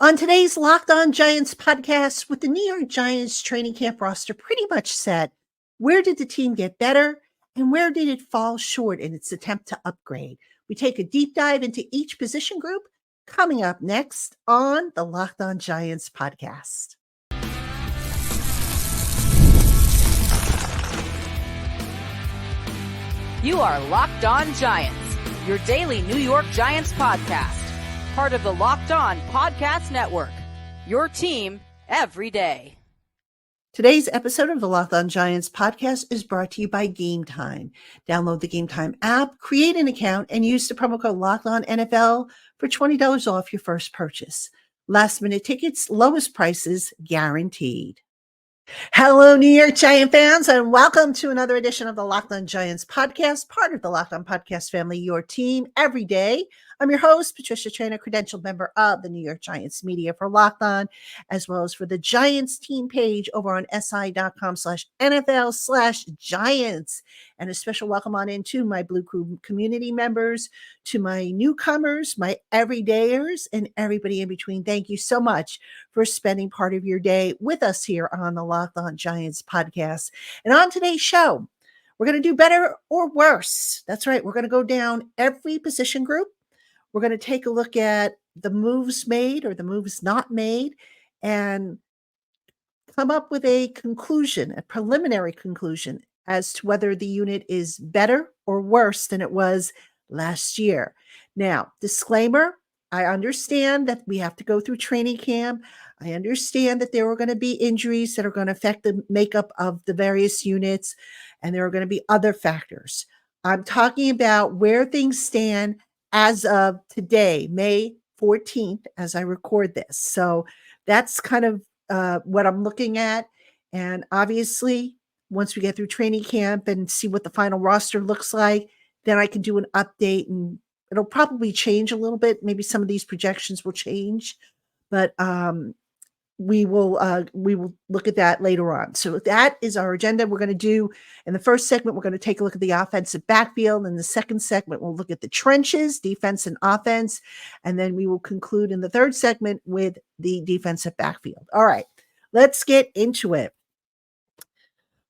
On today's Locked On Giants podcast, with the New York Giants training camp roster pretty much set, where did the team get better and where did it fall short in its attempt to upgrade? We take a deep dive into each position group coming up next on the Locked On Giants podcast. You are Locked On Giants, your daily New York Giants podcast. Part of the Locked On Podcast Network, your team every day. Today's episode of the Locked On Giants podcast is brought to you by Game Time. Download the Game Time app, create an account, and use the promo code Locked On NFL for $20 off your first purchase. Last minute tickets, lowest prices guaranteed. Hello, New York Giant fans, and welcome to another edition of the Locked On Giants podcast, part of the Locked On Podcast family, your team every day. I'm your host, Patricia Traynor, credentialed member of the New York Giants media for Locked On, as well as for the Giants team page over on si.com/NFL/Giants. And a special welcome on into my Blue Crew community members, to my newcomers, my everydayers, and everybody in between. Thank you so much for spending part of your day with us here on the Locked On Giants podcast. And on today's show, we're going to do better or worse. That's right. We're going to go down every position group. We're going to take a look at the moves made or the moves not made and come up with a conclusion, a preliminary conclusion as to whether the unit is better or worse than it was last year. Now, disclaimer, I understand that we have to go through training camp. I understand that there are going to be injuries that are going to affect the makeup of the various units, and there are going to be other factors. I'm talking about where things stand as of today, May 14th, as I record this. So that's kind of what I'm looking at. And obviously, once we get through training camp and see what the final roster looks like, then I can do an update, and it'll probably change a little bit. Maybe some of these projections will change, but we will look at that later on. So that is our agenda. We're going to do, in the first segment, we're going to take a look at the offensive backfield. In the second segment, we'll look at the trenches, defense and offense. And then we will conclude in the third segment with the defensive backfield. All right, let's get into it.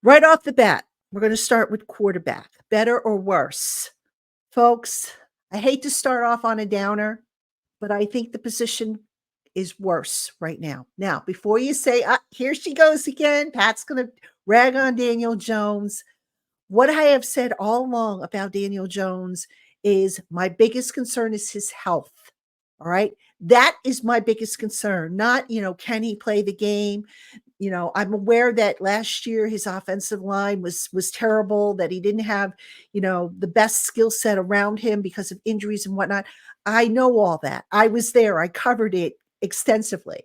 Right off the bat, we're going to start with quarterback. Better or worse? Folks, I hate to start off on a downer, but I think the position is worse right now. Now, before you say, here she goes again, Pat's going to rag on Daniel Jones. What I have said all along about Daniel Jones is my biggest concern is his health. All right. That is my biggest concern. Not, can he play the game? I'm aware that last year his offensive line was terrible, that he didn't have, the best skill set around him because of injuries and whatnot. I know all that. I was there. I covered it extensively.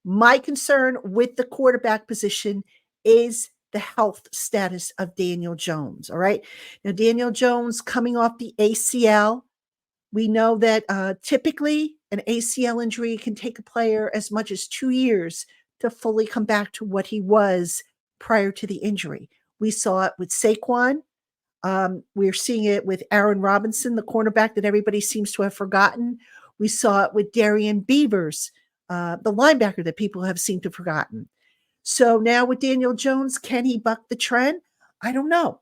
My concern with the quarterback position is the health status of Daniel Jones. All right. Now, Daniel Jones coming off the ACL. We know that typically an ACL injury can take a player as much as 2 years to fully come back to what he was prior to the injury. We saw it with Saquon. We're seeing it with Aaron Robinson, the cornerback that everybody seems to have forgotten. We saw it with Darian Beavers, the linebacker that people have seemed to have forgotten. So now with Daniel Jones, can he buck the trend? I don't know.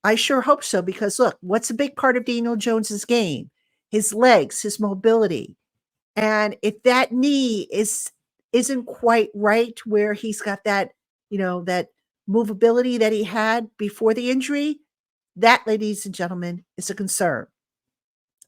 I sure hope so, because look, what's a big part of Daniel Jones's game? His legs, his mobility. And if that knee isn't quite right where he's got that, that movability that he had before the injury, that, ladies and gentlemen, is a concern.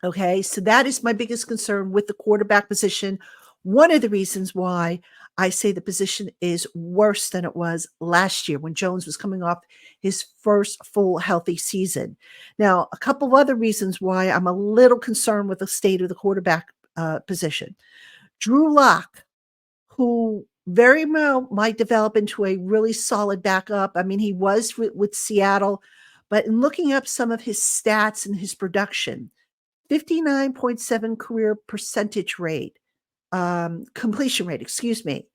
Okay, so that is my biggest concern with the quarterback position. One of the reasons why I say the position is worse than it was last year when Jones was coming off his first full healthy season. Now, a couple of other reasons why I'm a little concerned with the state of the quarterback position. Drew Lock, who very well might develop into a really solid backup. I mean, he was with Seattle, but in looking up some of his stats and his production, 59.7 career percentage rate, completion rate, excuse me.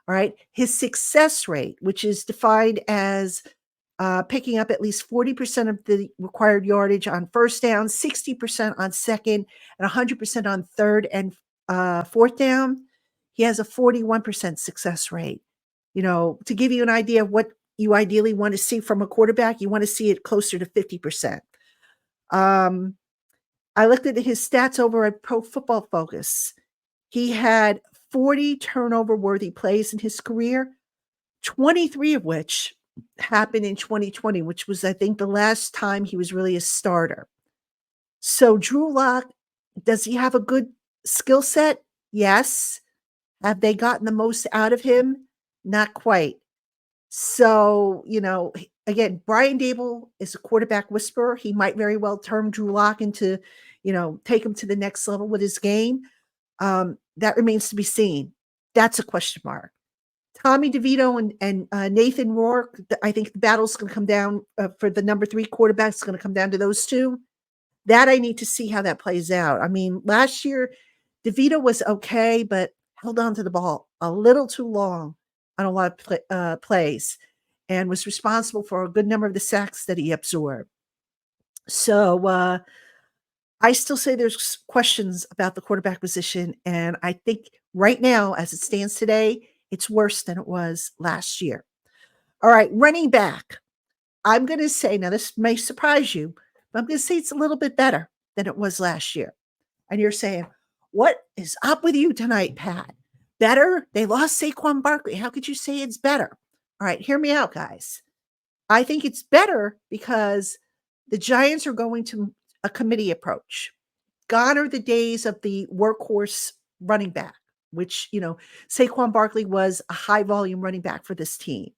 All right. His success rate, which is defined as picking up at least 40% of the required yardage on first down, 60% on second, and 100% on third and fourth down. he has a 41% success rate. To give you an idea of what you ideally want to see from a quarterback, you want to see it closer to 50%. I looked at his stats over at Pro Football Focus. He had 40 turnover-worthy plays in his career, 23 of which happened in 2020, which was, I think, the last time he was really a starter. So Drew Lock, does he have a good skill set? Yes. Have they gotten the most out of him? Not quite. So, again, Brian Dable is a quarterback whisperer. He might very well turn Drew Lock into, take him to the next level with his game. That remains to be seen. That's a question mark. Tommy DeVito and Nathan Rourke, I think the battle's going to come down for the number 3 quarterback. It's going to come down to those two. That I need to see how that plays out. I mean, last year, DeVito was okay, but held on to the ball a little too long on a lot of plays and was responsible for a good number of the sacks that he absorbed. So I still say there's questions about the quarterback position, and I think right now, as it stands today, it's worse than it was last year. All right, running back. I'm going to say, now this may surprise you, but I'm going to say it's a little bit better than it was last year. And you're saying, what is up with you tonight, Pat? Better? They lost Saquon Barkley. How could you say it's better? All right, hear me out, guys. I think it's better because the Giants are going to a committee approach. Gone are the days of the workhorse running back, which, Saquon Barkley was a high volume running back for this team.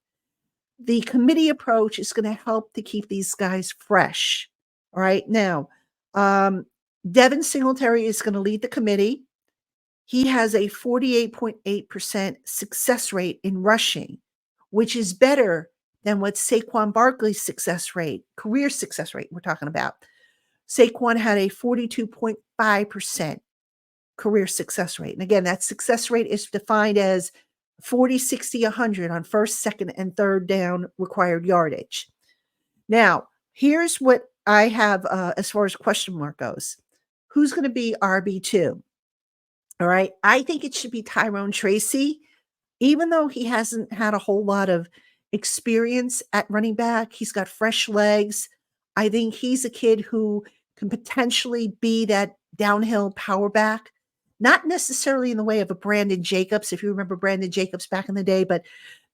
The committee approach is going to help to keep these guys fresh. All right. Now, Devin Singletary is going to lead the committee. He has a 48.8% success rate in rushing, which is better than what Saquon Barkley's career success rate we're talking about. Saquon had a 42.5% career success rate. And again, that success rate is defined as 40, 60, 100 on first, second, and third down required yardage. Now, here's what I have as far as question mark goes. Who's going to be RB2? All right. I think it should be Tyrone Tracy, even though he hasn't had a whole lot of experience at running back. He's got fresh legs. I think he's a kid who can potentially be that downhill power back. Not necessarily in the way of a Brandon Jacobs, if you remember Brandon Jacobs back in the day, but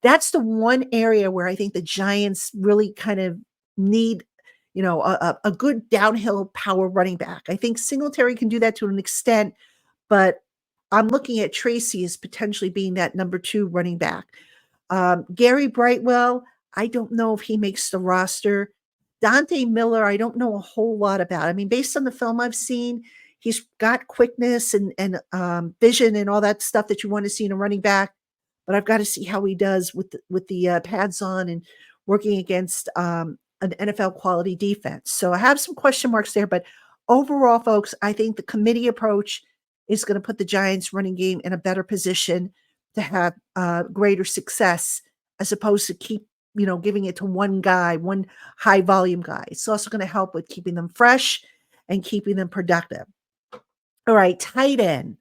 that's the one area where I think the Giants really kind of need, a good downhill power running back. I think Singletary can do that to an extent, but I'm looking at Tracy as potentially being that number 2 running back. Gary Brightwell, I don't know if he makes the roster. Dante Miller, I don't know a whole lot about. I mean, based on the film I've seen, he's got quickness and vision and all that stuff that you want to see in a running back, but I've got to see how he does with the pads on and working against an NFL quality defense. So I have some question marks there, but overall, folks, I think the committee approach is going to put the Giants running game in a better position to have greater success as opposed to keep, giving it to one guy, one high volume guy. It's also going to help with keeping them fresh and keeping them productive. All right, tight end.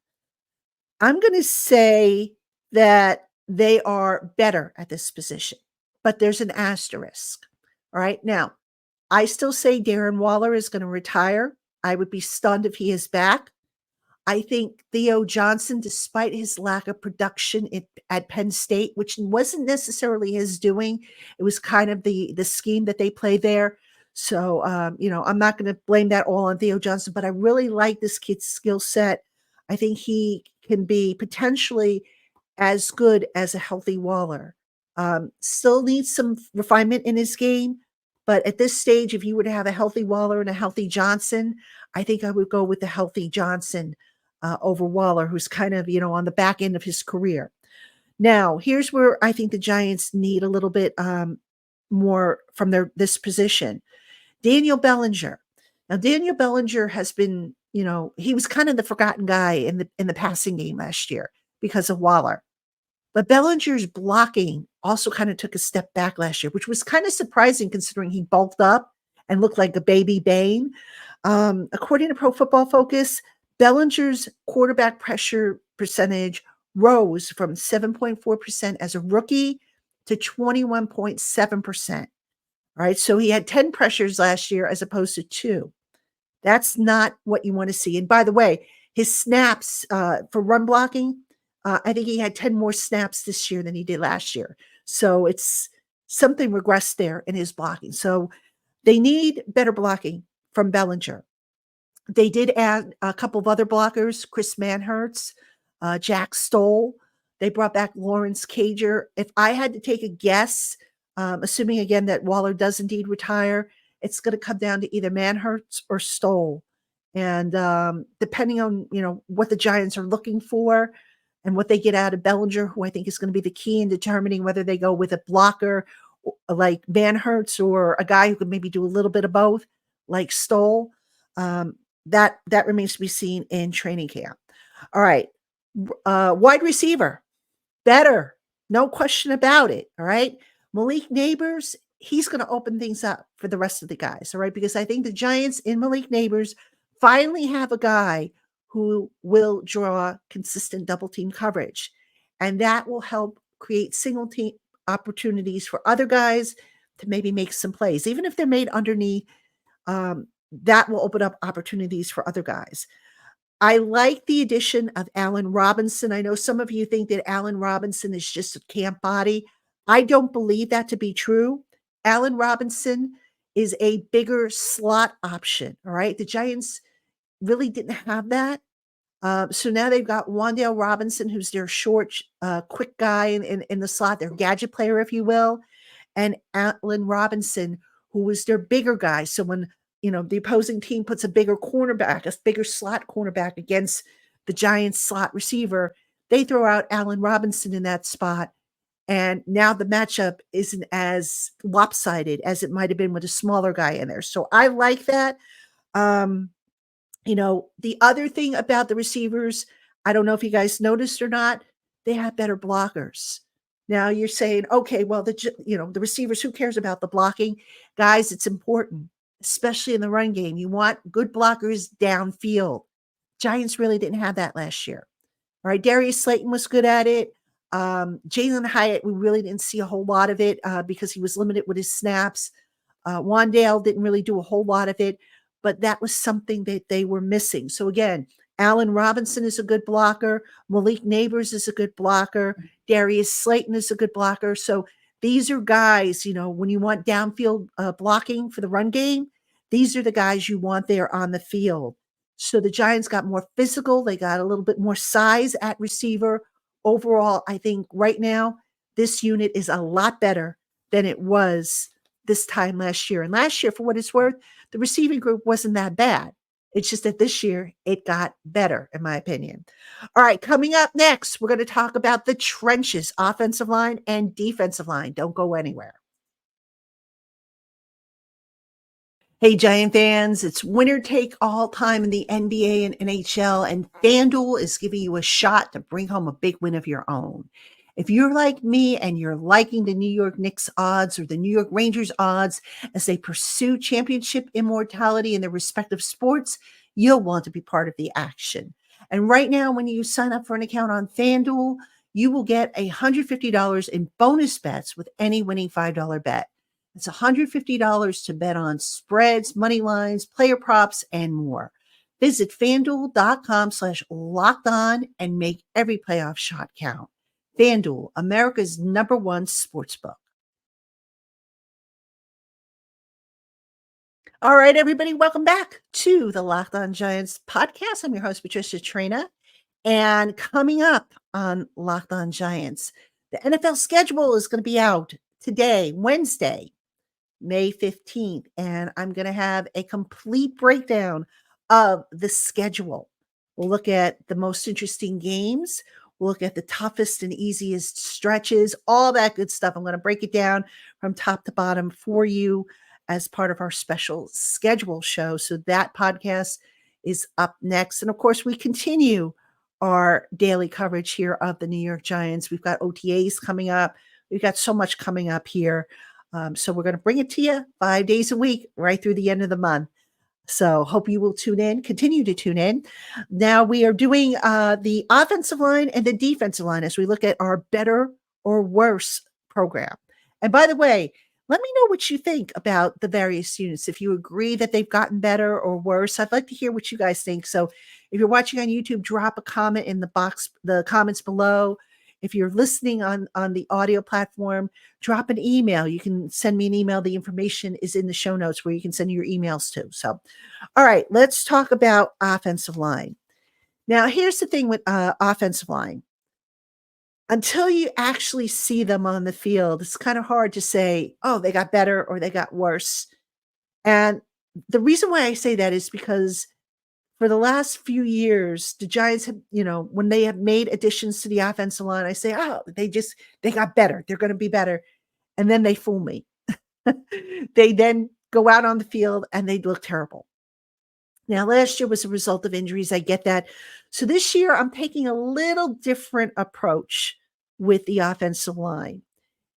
I'm going to say that they are better at this position, but there's an asterisk. All right, now, I still say Darren Waller is going to retire. I would be stunned if he is back. I think Theo Johnson, despite his lack of production at Penn State, which wasn't necessarily his doing, it was kind of the scheme that they play there. So, I'm not going to blame that all on Theo Johnson, but I really like this kid's skill set. I think he can be potentially as good as a healthy Waller. Still needs some refinement in his game, but at this stage, if you were to have a healthy Waller and a healthy Johnson, I think I would go with the healthy Johnson over Waller, who's kind of, on the back end of his career. Now, here's where I think the Giants need a little bit more from this position. Daniel Bellinger. Now, Daniel Bellinger has been, he was kind of the forgotten guy in the passing game last year because of Waller. But Bellinger's blocking also kind of took a step back last year, which was kind of surprising considering he bulked up and looked like a baby Bane. According to Pro Football Focus, Bellinger's quarterback pressure percentage rose from 7.4% as a rookie to 21.7%. All right. So he had 10 pressures last year as opposed to 2. That's not what you want to see. And by the way, his snaps for run blocking, I think he had 10 more snaps this year than he did last year. So it's something regressed there in his blocking. So they need better blocking from Bellinger. They did add a couple of other blockers, Chris Manhertz, Jack Stoll. They brought back Lawrence Cager. If I had to take a guess, assuming again that Waller does indeed retire, it's going to come down to either Manhertz or Stoll. And depending on what the Giants are looking for and what they get out of Bellinger, who I think is going to be the key in determining whether they go with a blocker like Manhertz or a guy who could maybe do a little bit of both, like Stoll. That remains to be seen in training camp. All right. Wide receiver, better. No question about it. All right. Malik Neighbors, he's going to open things up for the rest of the guys. All right. Because I think the Giants in Malik Neighbors finally have a guy who will draw consistent double team coverage. And that will help create single team opportunities for other guys to maybe make some plays, even if they're made underneath. That will open up opportunities for other guys. I like the addition of Allen Robinson. I know some of you think that Allen Robinson is just a camp body. I don't believe that to be true. Allen Robinson is a bigger slot option. All right. The Giants really didn't have that. So now they've got Wan'Dale Robinson, who's their short, quick guy in the slot, their gadget player, if you will, and Allen Robinson, who was their bigger guy. So when the opposing team puts a bigger cornerback, a bigger slot cornerback against the Giants slot receiver, they throw out Allen Robinson in that spot. And now the matchup isn't as lopsided as it might have been with a smaller guy in there. So I like that. The other thing about the receivers, I don't know if you guys noticed or not, they have better blockers. Now you're saying, okay, well, the receivers, who cares about the blocking? Guys, it's important, especially in the run game. You want good blockers downfield. Giants really didn't have that last year. All right, Darius Slayton was good at it. Jalen Hyatt, we really didn't see a whole lot of it because he was limited with his snaps. Wan'Dale didn't really do a whole lot of it, but that was something that they were missing. So again, Allen Robinson is a good blocker. Malik Neighbors is a good blocker. Darius Slayton is a good blocker. So these are guys, when you want downfield blocking for the run game, these are the guys you want there on the field. So the Giants got more physical. They got a little bit more size at receiver. Overall, I think right now, this unit is a lot better than it was this time last year. And last year, for what it's worth, the receiving group wasn't that bad. It's just that this year it got better, in my opinion. All right, coming up next, we're going to talk about the trenches, offensive line and defensive line. Don't go anywhere. Hey, Giant fans, it's winner take all time in the NBA and NHL, and FanDuel is giving you a shot to bring home a big win of your own. If you're like me and you're liking the New York Knicks odds or the New York Rangers odds as they pursue championship immortality in their respective sports, you'll want to be part of the action. And right now, when you sign up for an account on FanDuel, you will get $150 in bonus bets with any winning $5 bet. It's $150 to bet on spreads, money lines, player props, and more. Visit FanDuel.com/lockedon and make every playoff shot count. FanDuel, America's #1 sportsbook. All right, everybody, welcome back to the Locked On Giants podcast. I'm your host, Patricia Traina. And coming up on Locked On Giants, the NFL schedule is going to be out today, Wednesday, May 15th, and I'm going to have a complete breakdown of the schedule. We'll look at the most interesting games. We'll look at the toughest and easiest stretches, all that good stuff. I'm going to break it down from top to bottom for you as part of our special schedule show. So that podcast is up next. And of course, we continue our daily coverage here of the New York Giants. We've got OTAs coming up. We've got so much coming up here. So we're going to bring it to you 5 days a week, right through the end of the month. So hope you will tune in, continue to tune in. Now we are doing the offensive line and the defensive line as we look at our better or worse program. And by the way, let me know what you think about the various units. If you agree that they've gotten better or worse, I'd like to hear what you guys think. So if you're watching on YouTube, drop a comment in the box, the comments below. If you're listening on the audio platform, drop an email. You can send me an email. The information is in the show notes where you can send your emails to. So, all right, let's talk about offensive line. Now, here's the thing with offensive line. Until you actually see them on the field, it's kind of hard to say, oh, they got better or they got worse. And the reason why I say that is because for the last few years, the Giants have, when they have made additions to the offensive line, I say, oh, they got better. They're going to be better. And then they fool me. They then go out on the field and they look terrible. Now, last year was a result of injuries. I get that. So this year, I'm taking a little different approach with the offensive line.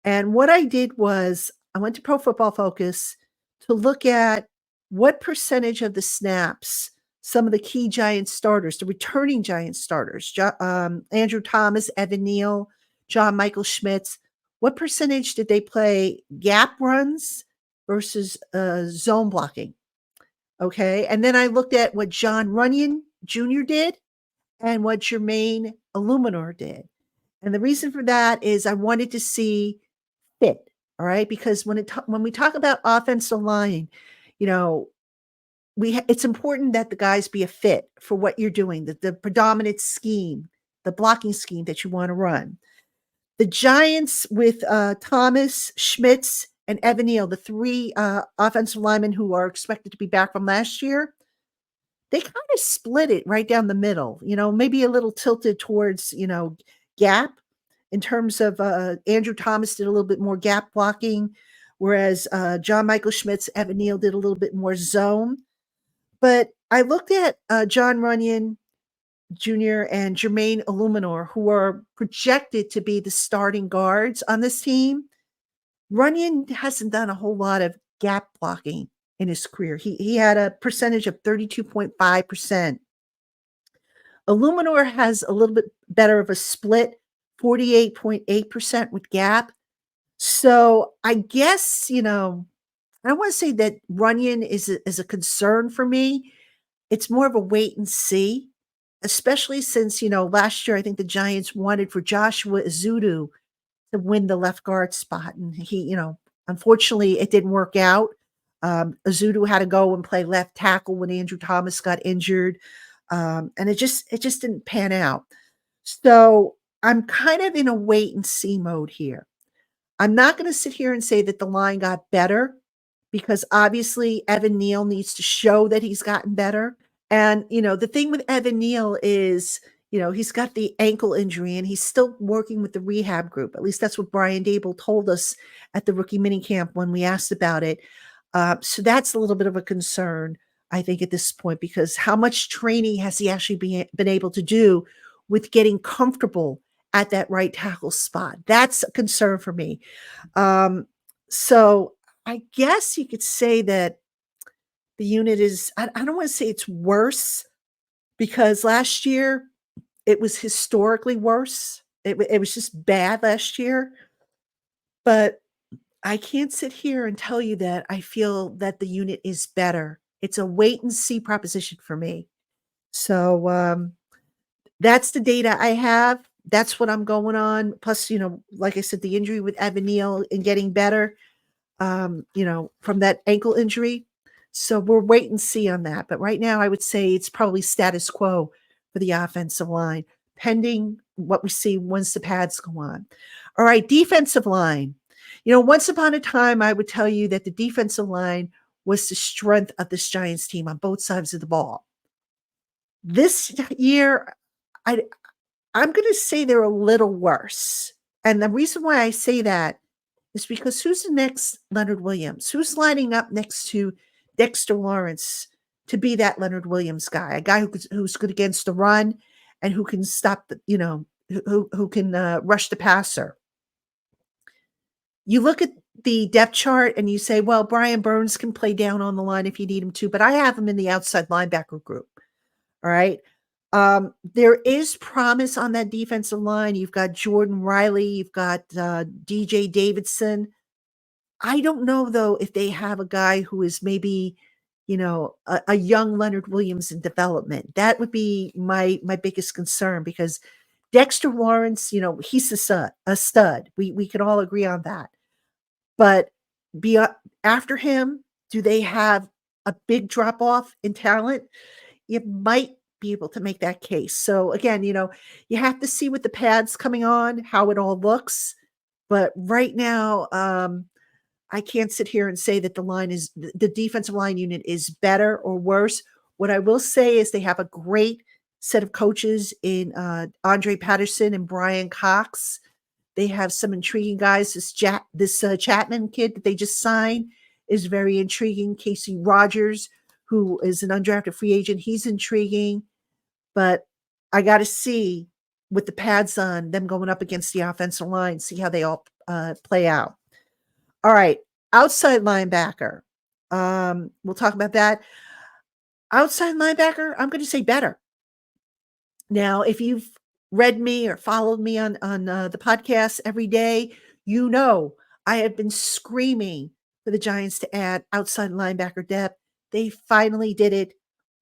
And what I did was I went to Pro Football Focus to look at what percentage of the snaps some of the key Giants starters, the returning Giants starters, Andrew Thomas, Evan Neal, John Michael Schmitz, what percentage did they play gap runs versus zone blocking? Okay. And then I looked at what John Runyon Jr. did and what Jermaine Illuminor did. And the reason for that is I wanted to see fit. All right. Because when we talk about offensive line, you know, it's important that the guys be a fit for what you're doing, the predominant scheme, the blocking scheme that you want to run. The Giants with Thomas, Schmitz, and Evan Neal, the three offensive linemen who are expected to be back from last year, they kind of split it right down the middle, maybe a little tilted towards, gap in terms of Andrew Thomas did a little bit more gap blocking, whereas John Michael Schmitz, Evan Neal did a little bit more zone. But I looked at John Runyon Jr. and Jermaine Illuminor, who are projected to be the starting guards on this team. Runyon hasn't done a whole lot of gap blocking in his career. He had a percentage of 32.5%. Illuminor has a little bit better of a split, 48.8% with gap. So I guess, I don't want to say that Runyon is a concern for me. It's more of a wait and see, especially since, last year I think the Giants wanted for Joshua Ezeudu to win the left guard spot. And he, unfortunately it didn't work out. Ezeudu had to go and play left tackle when Andrew Thomas got injured. And it just didn't pan out. So I'm kind of in a wait and see mode here. I'm not going to sit here and say that the line got better because obviously Evan Neal needs to show that he's gotten better. And, the thing with Evan Neal is, he's got the ankle injury and he's still working with the rehab group. At least that's what Brian Dable told us at the rookie minicamp when we asked about it. So that's a little bit of a concern, I think, at this point, because how much training has he actually been able to do with getting comfortable at that right tackle spot? That's a concern for me. So I guess you could say that the unit is, I don't want to say it's worse because last year it was historically worse. It was just bad last year. But I can't sit here and tell you that I feel that the unit is better. It's a wait and see proposition for me. So that's the data I have. That's what I'm going on. Plus, like I said, the injury with Evan Neal and getting better, from that ankle injury. So we're wait and see on that. But right now, I would say it's probably status quo for the offensive line, pending what we see once the pads go on. All right, defensive line. Once upon a time, I would tell you that the defensive line was the strength of this Giants team on both sides of the ball. This year, I'm going to say they're a little worse. And the reason why I say that is because who's the next Leonard Williams? Who's lining up next to Dexter Lawrence to be that Leonard Williams guy, a guy who's good against the run and who can stop, who can rush the passer? You look at the depth chart and you say, well, Brian Burns can play down on the line if you need him to, but I have him in the outside linebacker group. All right. There is promise on that defensive line. You've got Jordan Riley, you've got DJ Davidson. I don't know though if they have a guy who is maybe, a young Leonard Williams in development. That would be my biggest concern because Dexter Lawrence, he's a stud. We can all agree on that. But after him, do they have a big drop off in talent? You might be able to make that case. So again, you have to see with the pads coming on how it all looks. But right now, I can't sit here and say that the defensive line unit is better or worse. What I will say is they have a great set of coaches in Andre Patterson and Brian Cox. They have some intriguing guys. This Chapman kid that they just signed is very intriguing. Casey Rogers, who is an undrafted free agent, he's intriguing. But I got to see with the pads on them going up against the offensive line, see how they all play out. All right, outside linebacker. We'll talk about that. Outside linebacker, I'm going to say better. Now, if you've read me or followed me on the podcast every day, I have been screaming for the Giants to add outside linebacker depth. They finally did it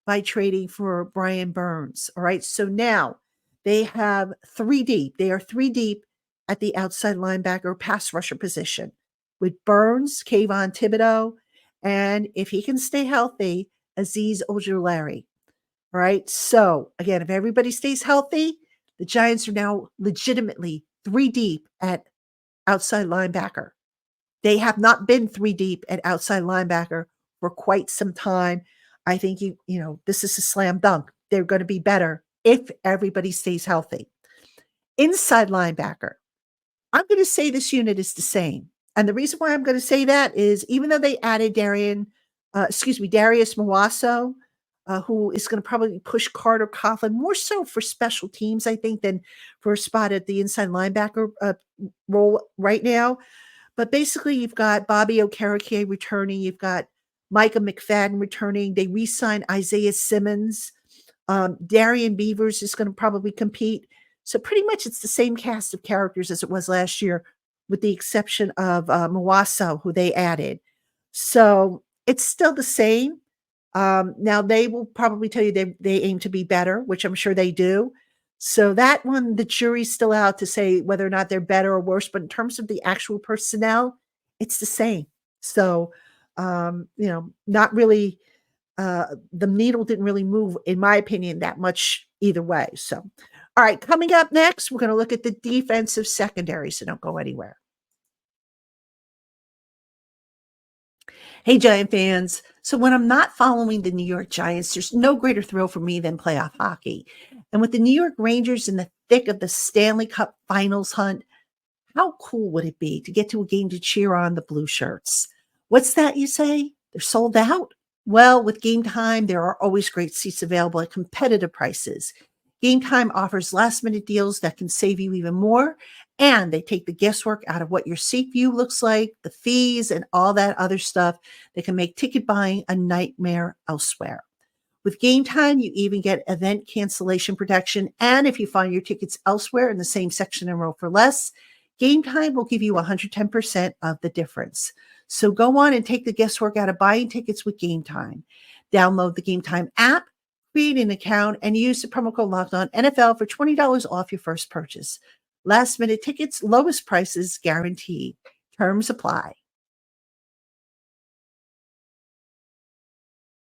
by trading for Brian Burns. All right, so now they have 3 deep. They are 3 deep at the outside linebacker pass rusher position with Burns, Kayvon Thibodeau, and if he can stay healthy, Azeez Ojulari. All right, so again, if everybody stays healthy, the Giants are now legitimately 3 deep at outside linebacker. They have not been 3 deep at outside linebacker for quite some time. I think this is a slam dunk. They're going to be better if everybody stays healthy. Inside linebacker, I'm going to say this unit is the same. And the reason why I'm going to say that is even though they added Darius Mawaso, who is going to probably push Carter Coughlin more so for special teams, I think, than for a spot at the inside linebacker role right now. But basically, you've got Bobby Okereke returning. You've got Micah McFadden returning. They re-signed Isaiah Simmons. Darian Beavers is going to probably compete. So pretty much it's the same cast of characters as it was last year, with the exception of Mawaso, who they added. So it's still the same. Now they will probably tell you they aim to be better, which I'm sure they do. So that one, the jury's still out to say whether or not they're better or worse. But in terms of the actual personnel, it's the same. So, not really, the needle didn't really move, in my opinion, that much either way. So, all right, coming up next, we're going to look at the defensive secondary. So don't go anywhere. Hey, Giant fans. So when I'm not following the New York Giants, there's no greater thrill for me than playoff hockey. And with the New York Rangers in the thick of the Stanley Cup Finals hunt, how cool would it be to get to a game to cheer on the blue shirts? What's that, you say? They're sold out? Well, with Game Time, there are always great seats available at competitive prices. Game Time offers last-minute deals that can save you even more, and they take the guesswork out of what your seat view looks like, the fees, and all that other stuff that can make ticket buying a nightmare elsewhere. With Game Time, you even get event cancellation protection, and if you find your tickets elsewhere in the same section and row for less, Game Time will give you 110% of the difference. So go on and take the guesswork out of buying tickets with Game Time. Download the Game Time app, create an account, and use the promo code LOCKEDON for $20 off your first purchase. Last minute tickets, lowest prices guaranteed. Terms apply.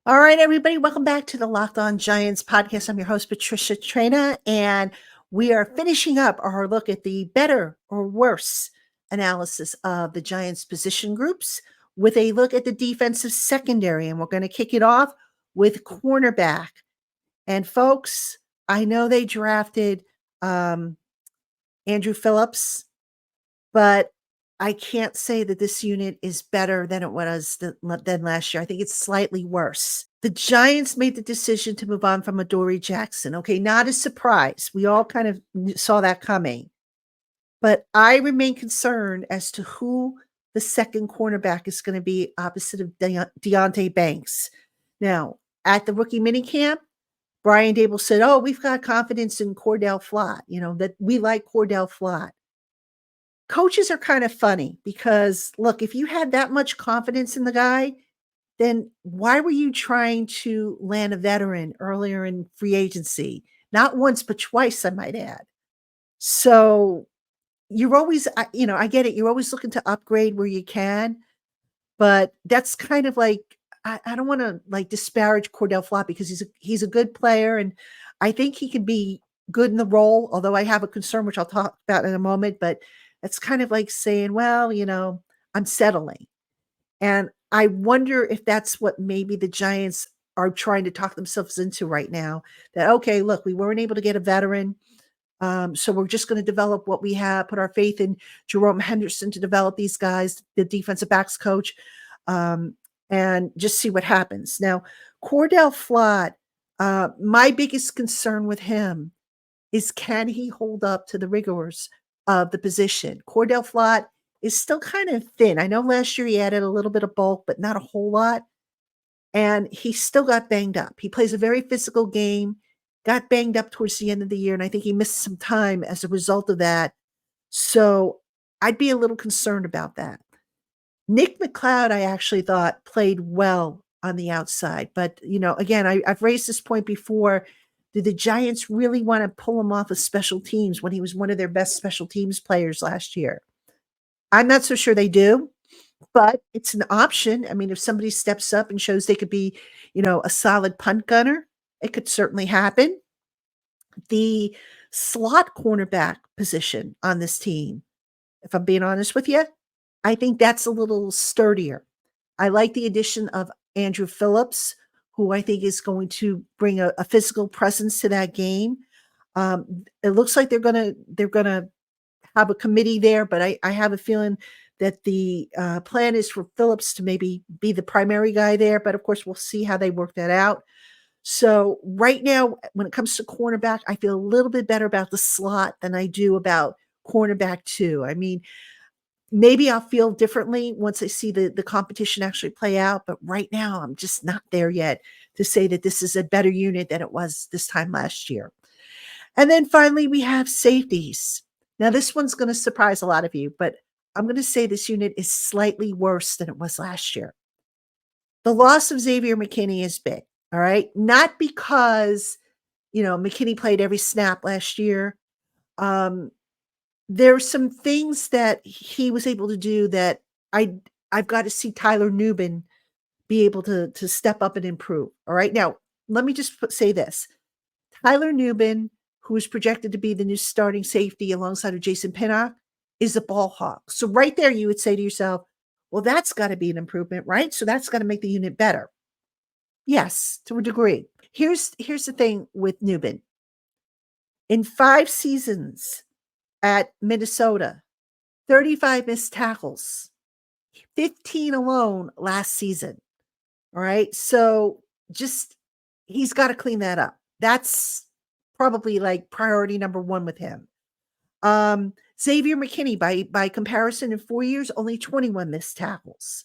All right, everybody, welcome back to the Locked On Giants podcast. I'm your host, Patricia Traina, and we are finishing up our look at the better or worse analysis of the Giants position groups with a look at the defensive secondary. And we're going to kick it off with cornerback. And folks, I know they drafted Andrew Phillips, but I can't say that this unit is better than it was than last year. I think it's slightly worse. The Giants made the decision to move on from Adoree Jackson. Okay, not a surprise. We all kind of saw that coming. But I remain concerned as to who the second cornerback is going to be opposite of Deontay Banks. Now, at the rookie minicamp, Brian Dable said, "Oh, we've got confidence in Cordell Flott, that we like Cordell Flott." Coaches are kind of funny because, look, if you had that much confidence in the guy, then why were you trying to land a veteran earlier in free agency? Not once, but twice, I might add. So you're always, I get it. You're always looking to upgrade where you can, but that's kind of like, I don't want to like disparage Cordell Flott because he's a good player, and I think he can be good in the role. Although I have a concern, which I'll talk about in a moment. But it's kind of like saying, well, I'm settling, and I wonder if that's what maybe the Giants are trying to talk themselves into right now. That okay, look, we weren't able to get a veteran. So we're just going to develop what we have, put our faith in Jerome Henderson to develop these guys, the defensive backs coach, and just see what happens. Now, Cordell Flott, my biggest concern with him is can he hold up to the rigors of the position? Cordell Flott is still kind of thin. I know last year he added a little bit of bulk, but not a whole lot. And he still got banged up. He plays a very physical game, got banged up towards the end of the year, and I think he missed some time as a result of that. So I'd be a little concerned about that. Nick McLeod, I actually thought played well on the outside. But, again, I've raised this point before. Did the Giants really want to pull him off of special teams when he was one of their best special teams players last year? I'm not so sure they do. But it's an option. I mean, if somebody steps up and shows they could be, a solid punt gunner, it could certainly happen. The slot cornerback position on this team, if I'm being honest with you, I think that's a little sturdier. I like the addition of Andrew Phillips, who I think is going to bring a physical presence to that game. It looks like they're gonna have a committee there, but I have a feeling that the plan is for Phillips to maybe be the primary guy there. But of course, we'll see how they work that out. So right now, when it comes to cornerback, I feel a little bit better about the slot than I do about cornerback 2. I mean, maybe I'll feel differently once I see the competition actually play out. But right now, I'm just not there yet to say that this is a better unit than it was this time last year. And then finally, we have safeties. Now, this one's going to surprise a lot of you, but I'm going to say this unit is slightly worse than it was last year. The loss of Xavier McKinney is big, all right? Not because, McKinney played every snap last year. There are some things that he was able to do that I've got to see Tyler Nubin be able to step up and improve, all right? Now, let me just say this. Tyler Nubin, who is projected to be the new starting safety alongside of Jason Pinnock, is a ball hawk. So right there, you would say to yourself, well, that's got to be an improvement, right? So that's got to make the unit better. Yes, to a degree. Here's the thing with Nubin. In 5 seasons at Minnesota, 35 missed tackles, 15 alone last season. All right. So he's got to clean that up. That's probably like priority number 1 with him. Xavier McKinney, by comparison, in 4 years, only 21 missed tackles.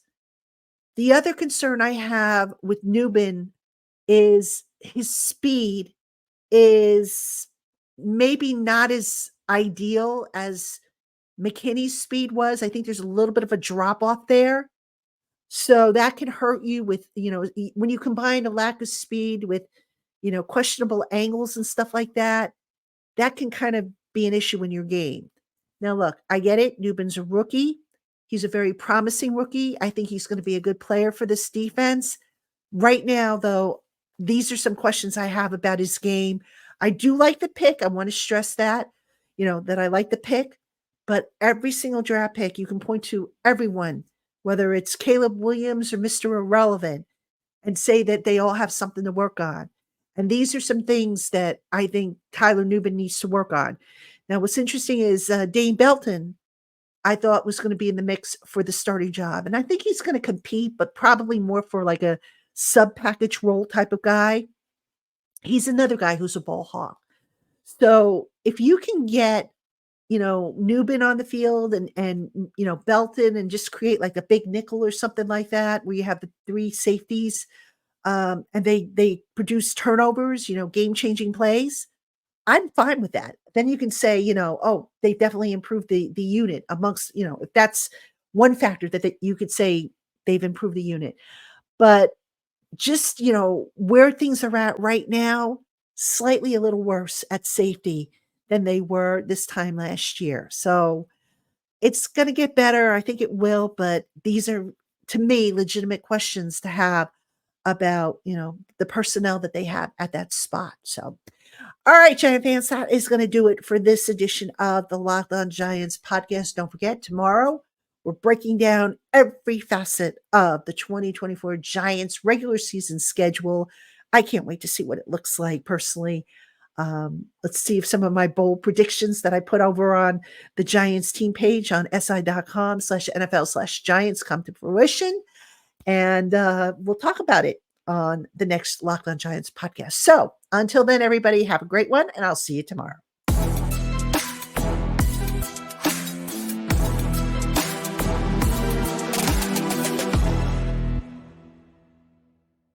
The other concern I have with Nubin is his speed is maybe not as ideal as McKinney's speed was. I think there's a little bit of a drop off there. So that can hurt you with, when you combine a lack of speed with, questionable angles and stuff like that, that can kind of be an issue in your game. Now, look, I get it. Nubin's a rookie. He's a very promising rookie. I think he's going to be a good player for this defense. Right now, though, these are some questions I have about his game. I do like the pick. I want to stress that, that I like the pick. But every single draft pick, you can point to everyone, whether it's Caleb Williams or Mr. Irrelevant, and say that they all have something to work on. And these are some things that I think Tyler Nubin needs to work on. Now, what's interesting is Dane Belton, I thought was going to be in the mix for the starting job. And I think he's going to compete, but probably more for like a sub-package role type of guy. He's another guy who's a ball hawk. So if you can get Newbin on the field and Belton and just create like a big nickel or something like that where you have the three safeties and they produce turnovers, game-changing plays. I'm fine with that. Then you can say, oh, they definitely improved the unit amongst, if that's one factor that you could say they've improved the unit. But just, where things are at right now, slightly a little worse at safety than they were this time last year. So it's going to get better. I think it will, but these are, to me, legitimate questions to have about, the personnel that they have at that spot. So, all right, Giant fans, that is going to do it for this edition of the Locked On Giants podcast. Don't forget, tomorrow we're breaking down every facet of the 2024 Giants regular season schedule. I can't wait to see what it looks like personally. Let's see if some of my bold predictions that I put over on the Giants team page on si.com/NFL/Giants come to fruition. And we'll talk about it on the next Locked On Giants podcast. So until then, everybody, have a great one, and I'll see you tomorrow.